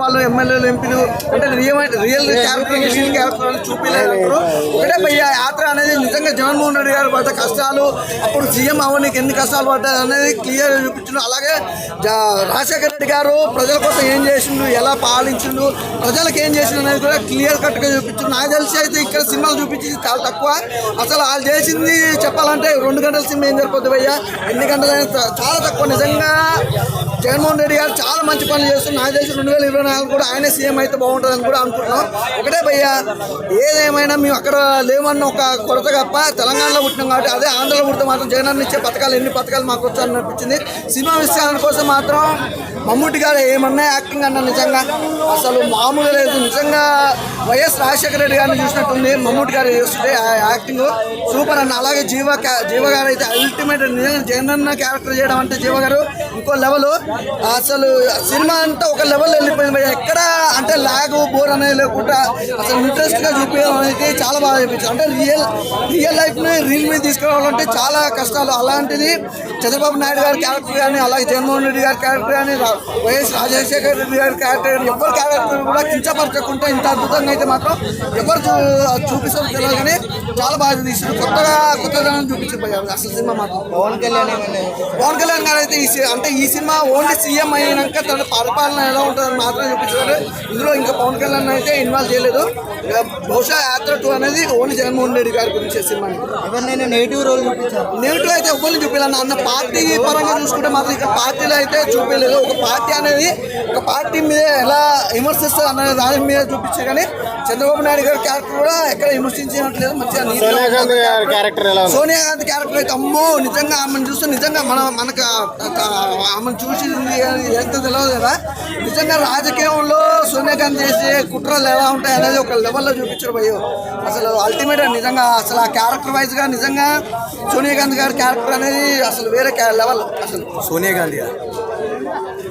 వాళ్ళు ఎమ్మెల్యేలు ఎంపీలు అంటే రియల్ క్యారెక్టర్ అని చూపించారు. ఒకటే భయ్య యాత్ర అనేది నిజంగా జగన్మోహన్ రెడ్డి గారు పడ్డ కష్టాలు, అప్పుడు సీఎం అవ్వడానికి ఎన్ని కష్టాలు పడ్డాయి అనేది క్లియర్ చూపించిండు. అలాగే రాజశేఖర రెడ్డి గారు ప్రజల కోసం ఏం చేసిండు, ఎలా పాలించిండు, ప్రజలకు ఏం చేసిండు అనేది కూడా క్లియర్ కట్గా చూపించిండు. నాకు తెలిసి అయితే ఇక్కడ సినిమాలు చూపించింది చాలా తక్కువ. అసలు వాళ్ళు చేసింది చెప్పాలంటే 2 గంటల సినిమా ఏం సరిపోద్ది భయ్య, ఎన్ని గంటలైనా చాలా తక్కువ. నిజంగా జగన్మోహన్ రెడ్డి గారు చాలా మంచి పనులు చేస్తున్నారు. నాకు తెలిసి 2024 కూడా ఆయనే సీఎం అయితే బాగుంటుందని కూడా అనుకుంటున్నాం. ఒకటే భయ్య, ఏదేమైనా మేము అక్కడ లేవన్న ఒక కొరత తప్ప తెలంగాణలో పుట్టినాం కాబట్టి అదే ఆంధ్రలో పుడితే మాత్రం జగన్ ఇచ్చే పథకాలు ఎన్ని పథకాలు మాకు వచ్చాయని అనిపించింది. సినిమా విషయాల కోసం మాత్రం మమ్ముట్టి గారు ఏమన్నా యాక్టింగ్ అన్న నిజంగా అసలు మామూలు లేదు. నిజంగా వైఎస్ రాజశేఖర రెడ్డి గారిని చూసినట్టుంది మమ్ముట్టి గారు చేస్తుంటే ఆ యాక్టింగ్ సూపర్ అన్న. అలాగే జీవ గారు అయితే అల్టిమేట్. నిజంగా జగన్ క్యారెక్టర్ చేయడం అంటే జీవ గారు ఇంకో లెవెల్. అసలు సినిమా అంతా ఒక లెవెల్ వెళ్ళిపోయింది. ఎక్కడ అంటే లాగ్ బోర్ అనేది లేకుండా అసలు ఇంట్రెస్ట్గా చూపించడం అనేది చాలా బాగా చూపించారు. అంటే రియల్ లైఫ్ని రీల్ మీద తీసుకురావాలంటే చాలా కష్టాలు. అలాంటిది చంద్రబాబు నాయుడు గారి క్యారెక్టర్ కానీ, అలాగే జగన్మోహన్ రెడ్డి గారి క్యారెక్టర్ కానీ, వైఎస్ రాజశేఖర రెడ్డి గారి క్యారెక్టర్ కానీ, ఎవరి క్యారెక్టర్ కూడా కించపరచకుండా ఇంత అద్భుతంగా అయితే మాత్రం ఎవరు చూపిస్తారు తెలియదు కానీ చాలా బాగా తీసారు. కొత్తదనం చూపించారు అసలు సినిమా మాత్రం. పవన్ కళ్యాణ్ గారు అయితే ఈ సినిమా ఓన్లీ సీఎం అయినాక తన పరిపాలన ఎలా ఉంటుందని మాత్రం చూపించారు. ఇందులో ఇంకా పవన్ కళ్యాణ్ అయితే ఇన్వాల్వ్ చేయలేదు. బహుశా యాత్ర 2 అనేది ఓన్లీ జగన్మోహన్ రెడ్డి గారి గురించి సినిమా. ఎవరినైనా నెగిటివ్ రోల్ చూపించారు. నెగిటివ్ అయితే ఎవరిని చూపించాలన్న అన్న పార్టీ పరంగా చూసుకుంటే మాత్రం ఇక్కడ పార్టీలో అయితే చూపించలేదు. ఒక పార్టీ అనేది ఒక పార్టీ మీద ఎలా విమర్శిస్తారు అనే దాని మీద చూపించే కానీ చంద్రబాబు నాయుడు గారి క్యారెక్టర్ కూడా ఎక్కడ విమర్శించట్లేదు. మంచిగా సోనియా గాంధీ క్యారెక్టర్ అయితే అమ్మో నిజంగా ఆమెను చూస్తే నిజంగా మనకు ఆమెను చూసి ఎంత తెలియదు కదా. నిజంగా రాజకీయంలో సోనియా గాంధీ చేసే కుట్రలు ఎలా ఉంటాయి అనేది ఒక లెవెల్లో చూపించారు భయ్యో. అసలు అల్టిమేట్ నిజంగా అసలు ఆ క్యారెక్టర్ వైజ్గా నిజంగా సోనియా గాంధీ గారి క్యారెక్టర్ అనేది అసలు వేరే లెవెల్. అసలు సోనియా గాంధీ